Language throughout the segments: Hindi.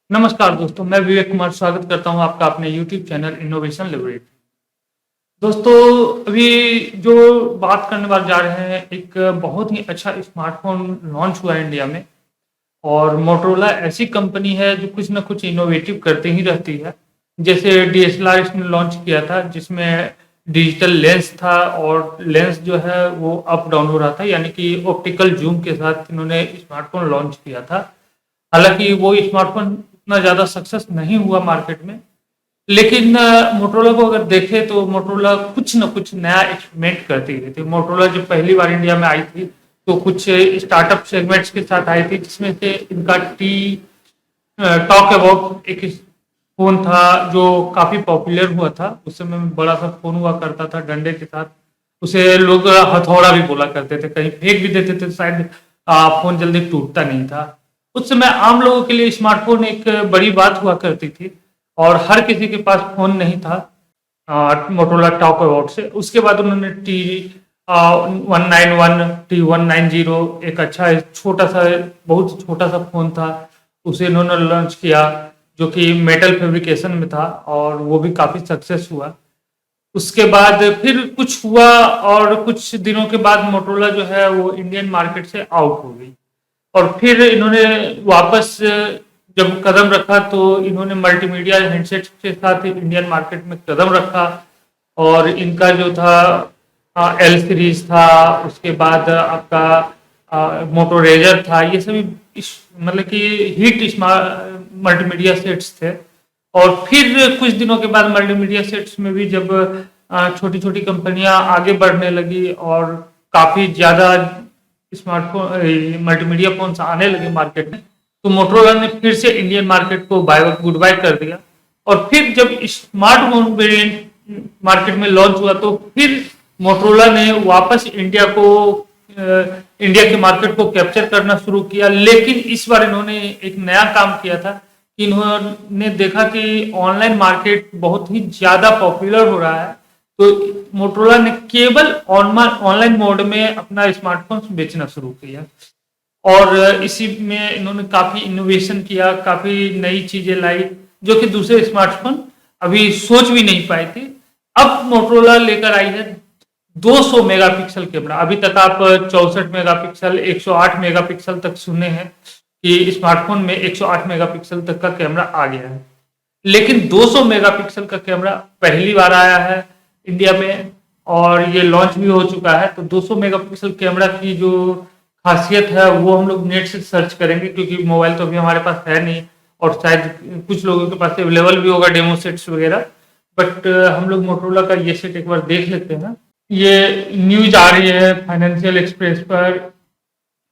नमस्कार दोस्तों, मैं विवेक कुमार स्वागत करता हूं आपका अपने यूट्यूब चैनल इनोवेशन लिबरेटरी। दोस्तों, अभी जो बात करने वाले जा रहे हैं, एक बहुत ही अच्छा स्मार्टफ़ोन लॉन्च हुआ है इंडिया में। और मोटोरोला ऐसी कंपनी है जो कुछ ना कुछ इनोवेटिव करते ही रहती है। जैसे डीएसएलआर इसने लॉन्च किया था, जिसमें डिजिटल लेंस था और लेंस जो है वो अप डाउन हो रहा था, यानी कि ऑप्टिकल जूम के साथ इन्होंने स्मार्टफ़ोन लॉन्च किया था। हालाँकि वो स्मार्टफ़ोन उतना ज़्यादा सक्सेस नहीं हुआ मार्केट में, लेकिन मोटोरोला को अगर देखें तो मोटोरोला कुछ न कुछ नया एक्सपेरिमेंट करती रहती है। मोटोरोला जब पहली बार इंडिया में आई थी, तो कुछ स्टार्टअप सेगमेंट्स के साथ आई थी, जिसमें से इनका टॉक अबाउट एक फ़ोन था जो काफ़ी पॉपुलर हुआ था। उस समय में बड़ा सा फ़ोन हुआ करता था डंडे के साथ, उसे लोग हथौड़ा भी बोला करते थे, कहीं फेंक भी देते थे, शायद फ़ोन जल्दी टूटता नहीं था। उस समय आम लोगों के लिए स्मार्टफ़ोन एक बड़ी बात हुआ करती थी और हर किसी के पास फ़ोन नहीं था मोटोरोला टॉक अबाउट से। उसके बाद उन्होंने टी 191 T190 एक अच्छा छोटा सा, बहुत छोटा सा फ़ोन था, उसे इन्होंने लॉन्च किया, जो कि मेटल फैब्रिकेशन में था और वो भी काफ़ी सक्सेस हुआ। उसके बाद फिर कुछ हुआ और कुछ दिनों के बाद मोटोरोला जो है वो इंडियन मार्केट से आउट हो गई। और फिर इन्होंने वापस जब कदम रखा तो इन्होंने मल्टीमीडिया हैंडसेट के साथ इंडियन मार्केट में कदम रखा। और इनका जो था एल सीरीज था, उसके बाद आपका मोटो रेजर था, ये सभी मतलब कि हिट मल्टीमीडिया सेट्स थे। और फिर कुछ दिनों के बाद मल्टीमीडिया सेट्स में भी जब छोटी छोटी कंपनियां आगे बढ़ने लगी और काफ़ी ज़्यादा स्मार्टफोन मल्टीमीडिया फोन्स आने लगे मार्केट में, तो मोटरोला ने फिर से इंडियन मार्केट को बाय गुड बाय कर दिया। और फिर जब स्मार्टफोन वेरिएंट मार्केट में लॉन्च हुआ तो फिर मोटरोला ने वापस इंडिया के मार्केट को कैप्चर करना शुरू किया। लेकिन इस बार इन्होंने एक नया काम किया था कि इन्होंने देखा कि ऑनलाइन मार्केट बहुत ही ज़्यादा पॉपुलर हो रहा है, तो मोटरोला ने केवल ऑनलाइन मोड में अपना स्मार्टफोन बेचना शुरू किया। और इसी में इन्होंने काफ़ी इनोवेशन किया, काफ़ी नई चीज़ें लाई, जो कि दूसरे स्मार्टफोन अभी सोच भी नहीं पाए थे। अब मोटरोला लेकर आई है 200 मेगापिक्सल कैमरा। अभी तक आप 64 मेगापिक्सल, 108 मेगापिक्सल तक सुने हैं कि स्मार्टफोन में 108 मेगापिक्सल तक का कैमरा आ गया है, लेकिन 200 मेगापिक्सल का कैमरा पहली बार आया है इंडिया में और ये लॉन्च भी हो चुका है। तो 200 मेगापिक्सल कैमरा की जो खासियत है वो हम लोग नेट से सर्च करेंगे, क्योंकि मोबाइल तो अभी हमारे पास है नहीं और शायद कुछ लोगों के पास अवेलेबल भी होगा डेमो सेट्स वगैरह। बट हम लोग मोटरोला का ये सेट एक बार देख लेते हैं। ये न्यूज आ रही है फाइनेंशियल एक्सप्रेस पर,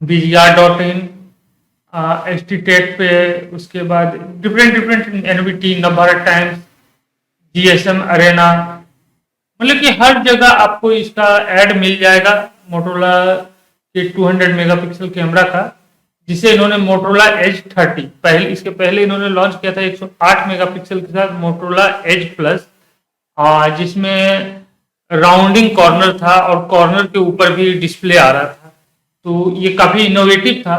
BGR.in, ST टेक पे, उसके बाद different different NBT, Navbharat times, GSM Arena, मतलब कि हर जगह आपको इसका ऐड मिल जाएगा मोटरोला के 200 मेगापिक्सल कैमरा का, जिसे इन्होंने मोटरोला एज 30, इसके पहले इन्होंने लॉन्च किया था 108 मेगापिक्सल के साथ मोटरोला एज प्लस, जिसमें राउंडिंग कॉर्नर था और कॉर्नर के ऊपर भी डिस्प्ले आ रहा था। तो ये काफ़ी इनोवेटिव था।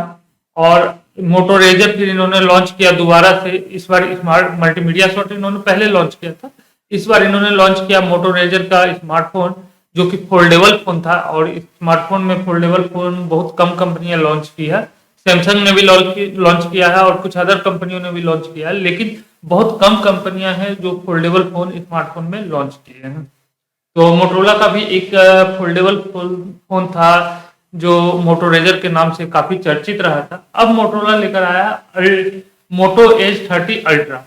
और मोटो रेजर फिर इन्होंने लॉन्च किया दोबारा से, इस बार स्मार्ट मल्टीमीडिया शॉट इन्होंने पहले लॉन्च किया था, इस बार इन्होंने लॉन्च किया मोटो रेजर का स्मार्टफोन, जो कि फोल्डेबल फोन था। और स्मार्टफोन में फोल्डेबल फोन बहुत कम कंपनियां लॉन्च की है, सैमसंग ने भी लॉन्च किया है और कुछ अदर कंपनियों ने भी लॉन्च किया है, लेकिन बहुत कम कंपनियां हैं जो फोल्डेबल फोन स्मार्टफोन में लॉन्च किए हैं। तो मोटरोला का भी एक फोल्डेबल फोन था जो मोटो रेजर के नाम से काफी चर्चित रहा था। अब मोटरोला लेकर आया मोटो एज 30 अल्ट्रा।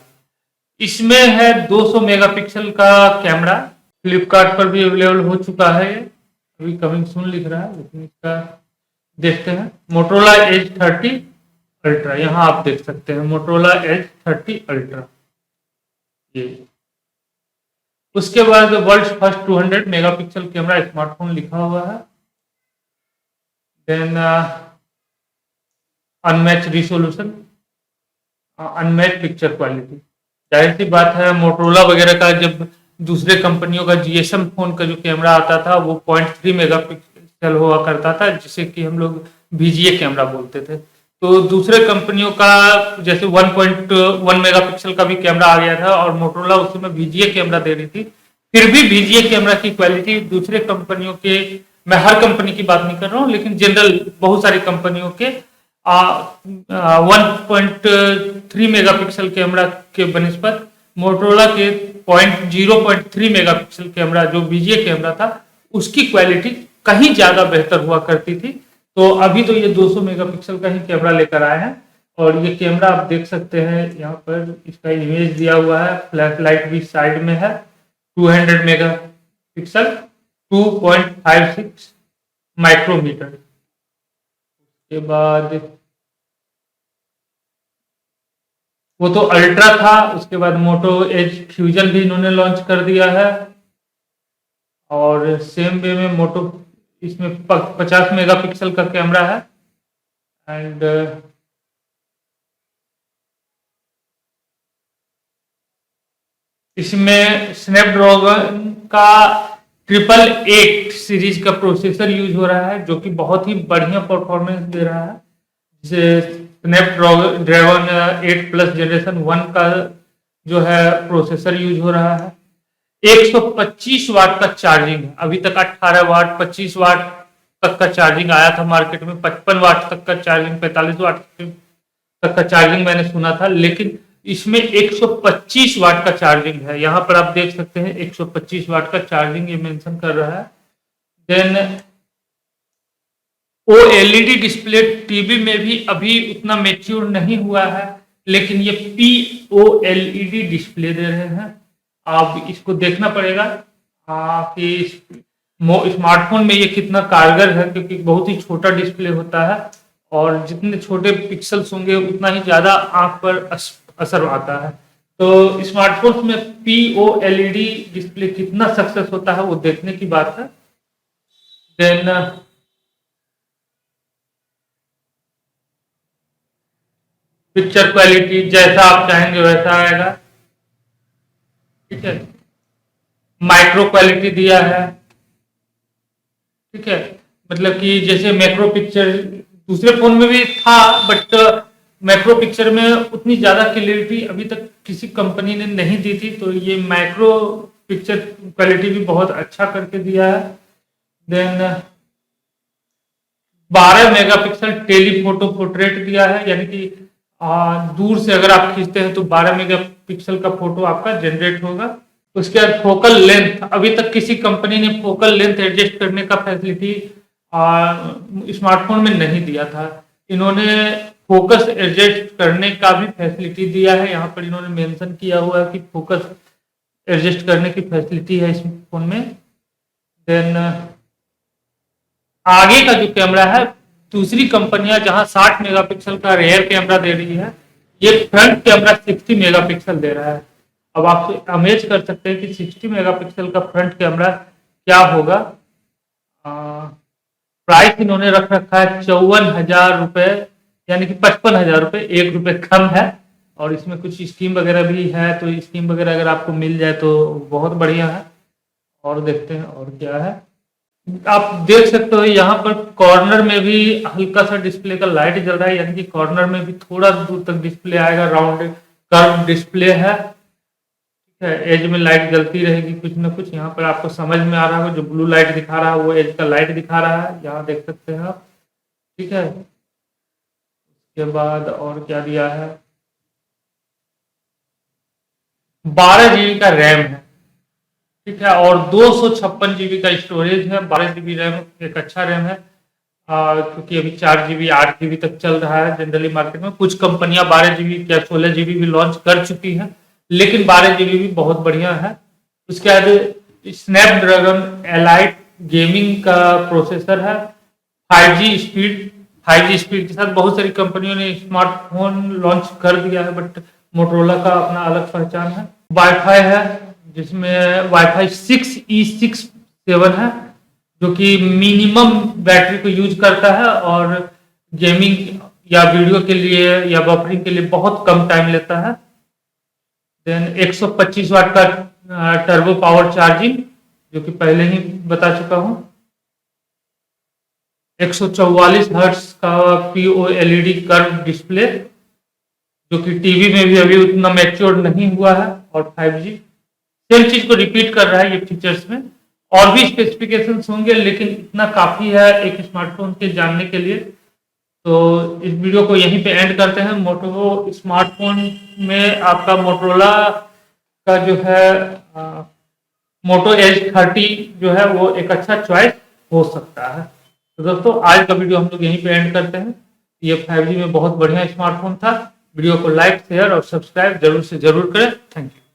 इसमें है 200 मेगापिक्सल का कैमरा, फ्लिपकार्ट पर भी अवेलेबल हो चुका है, ये अभी कमिंग सून लिख रहा है, लेकिन इसका देखते हैं। मोटरोला एज 30 अल्ट्रा, यहाँ आप देख सकते हैं मोटरोला एज 30 अल्ट्रा ये। उसके बाद world first 200 megapixel camera smartphone लिखा हुआ है। Then unmatch resolution, unmatch picture quality. जाहिर सी बात है मोटरोला वगैरह का जब दूसरे कंपनियों का GSM फोन का जो कैमरा आता था वो 0.3 मेगापिक्सल हुआ करता था, जिसे कि हम लोग VGA कैमरा बोलते थे। तो दूसरे कंपनियों का जैसे 1.1 मेगापिक्सल का भी कैमरा आ गया था और मोटरोला उसमें VGA कैमरा दे रही थी। फिर भी VGA कैमरा की क्वालिटी दूसरे कंपनियों के, मैं हर कंपनी की बात नहीं कर रहा हूँ लेकिन जनरल बहुत सारी कंपनियों के 1.3 मेगापिक्सल कैमरा के बनिस्पत मोटरोला के 0.3 मेगापिक्सल कैमरा जो VGA कैमरा था उसकी क्वालिटी कहीं ज्यादा बेहतर हुआ करती थी। तो अभी तो ये 200 मेगापिक्सल का ही कैमरा लेकर आए हैं और ये कैमरा आप देख सकते हैं यहाँ पर इसका इमेज दिया हुआ है, फ्लैश लाइट भी साइड में है, 200 मेगापिक्सल 2.56 माइक्रोमीटर। के बाद वो तो अल्ट्रा था, उसके बाद मोटो एज फ्यूजन भी इन्होंने लॉन्च कर दिया है और सेम वे में मोटो इसमें 50 मेगापिक्सल का कैमरा है एंड इसमें स्नैपड्रैगन का 888 सीरीज का प्रोसेसर यूज हो रहा है जो कि बहुत ही बढ़िया परफॉर्मेंस दे रहा है। जिसे स्नैपड्रैगन 8 प्लस जनरेशन 1 का जो है प्रोसेसर यूज हो रहा है। 125 वाट का चार्जिंग है, अभी तक 18 वाट 25 वाट तक का चार्जिंग आया था मार्केट में, 55 वाट तक का चार्जिंग, 45 वाट तक का चार्जिंग मैंने सुना था, लेकिन इसमें 125 वाट का चार्जिंग है। यहाँ पर आप देख सकते हैं 125 वाट का चार्जिंग ये मेंशन कर रहा है। देन OLED डिस्प्ले टीवी में भी अभी उतना मेच्योर नहीं हुआ है, लेकिन ये POLED डिस्प्ले दे रहे हैं। आप इसको देखना पड़ेगा कि स्मार्टफोन में ये कितना कारगर है, क्योंकि बहुत ही छोटा डिस्प्ले होता है और जितने छोटे पिक्सल्स होंगे उतना ही ज्यादा आंख पर असर आता है। तो स्मार्टफोन में POLED डिस्प्ले कितना सक्सेस होता है वो देखने की बात है। देन पिक्चर क्वालिटी जैसा आप चाहेंगे वैसा आएगा, ठीक है। माइक्रो क्वालिटी दिया है, ठीक है, मतलब कि जैसे मैक्रो पिक्चर दूसरे फोन में भी था बट मैक्रो पिक्चर में उतनी ज्यादा क्लियरिटी अभी तक किसी कंपनी ने नहीं दी थी, तो ये माइक्रो पिक्चर क्वालिटी भी बहुत अच्छा करके दिया है। देन 12 मेगापिक्सल टेलीफोटो पोर्ट्रेट दिया है, यानी कि दूर से अगर आप खींचते हैं तो 12 मेगापिक्सल का फोटो आपका जनरेट होगा। उसके बाद फोकल लेंथ, अभी तक किसी कंपनी ने फोकल लेंथ एडजस्ट करने का फैसिलिटी स्मार्टफोन में नहीं दिया था। इन्होंने फोकस एडजस्ट करने का भी फैसिलिटी दिया है, यहाँ पर इन्होंने मेंशन किया हुआ है कि फोकस एडजस्ट करने की फैसिलिटी है इस फोन में। देन आगे का जो कैमरा है, दूसरी कंपनियां जहां 60 मेगापिक्सल का रेयर कैमरा दे रही है, ये फ्रंट कैमरा 60 मेगापिक्सल दे रहा है। अब आप इमेज कर सकते हैं कि 60 मेगापिक्सल का फ्रंट कैमरा क्या होगा। प्राइस इन्होंने रख रखा है 54,000 रुपए, यानी कि 55,000 रुपए, 1 रुपए कम है। और इसमें कुछ स्कीम वगैरह भी है, तो स्कीम वगैरह अगर आपको मिल जाए तो बहुत बढ़िया है। और देखते हैं और क्या है। आप देख सकते हो यहाँ पर कॉर्नर में भी हल्का सा डिस्प्ले का लाइट जल रहा है, यानी कि कॉर्नर में भी थोड़ा दूर तक डिस्प्ले आएगा। राउंड कर्व डिस्प्ले है, एज में लाइट जलती रहेगी कुछ ना कुछ। यहाँ पर आपको समझ में आ रहा होगा, जो ब्लू लाइट दिखा रहा है वो एज का लाइट दिखा रहा है, यहाँ देख सकते हैं आप, ठीक है। उसके बाद और क्या दिया है, 12 GB का रैम है, ठीक है, और 256 GB का स्टोरेज है। 12 GB रैम एक अच्छा रैम है, क्योंकि अभी 4 GB 8 GB तक चल रहा है जनरली मार्केट में। कुछ कंपनियां 12 GB या 16 GB भी लॉन्च कर चुकी हैं, लेकिन 12 GB भी बहुत बढ़िया है। उसके बाद स्नैपड्रैगन एलाइट गेमिंग का प्रोसेसर है, 5G स्पीड के साथ। बहुत सारी कंपनियों ने स्मार्टफोन लॉन्च कर दिया है, बट मोटरोला का अपना अलग पहचान है। वाईफाई है, जिसमें वाईफाई 6E67 है, जो कि मिनिमम बैटरी को यूज करता है और गेमिंग या वीडियो के लिए या बफरिंग के लिए बहुत कम टाइम लेता है। देन 125 वाट का टर्बो पावर चार्जिंग, जो कि पहले ही बता चुका हूं। 144 हर्ट्ज का POLED कर्व डिस्प्ले, जो कि टीवी में भी अभी उतना मैच्योर नहीं हुआ है, और 5G सेम चीज को रिपीट कर रहा है ये फीचर्स में। और भी स्पेसिफिकेशंस होंगे, लेकिन इतना काफी है एक स्मार्टफोन के जानने के लिए। तो इस वीडियो को यहीं पे एंड करते हैं। मोटो स्मार्टफोन में आपका मोटरोला का जो है मोटो एज 30 जो है वो एक अच्छा चॉइस हो सकता है। तो दोस्तों आज का वीडियो हम लोग यहीं पे एंड करते हैं। ये 5G में बहुत बढ़िया स्मार्टफोन था। वीडियो को लाइक, शेयर और सब्सक्राइब जरूर से जरूर करें। Thank you.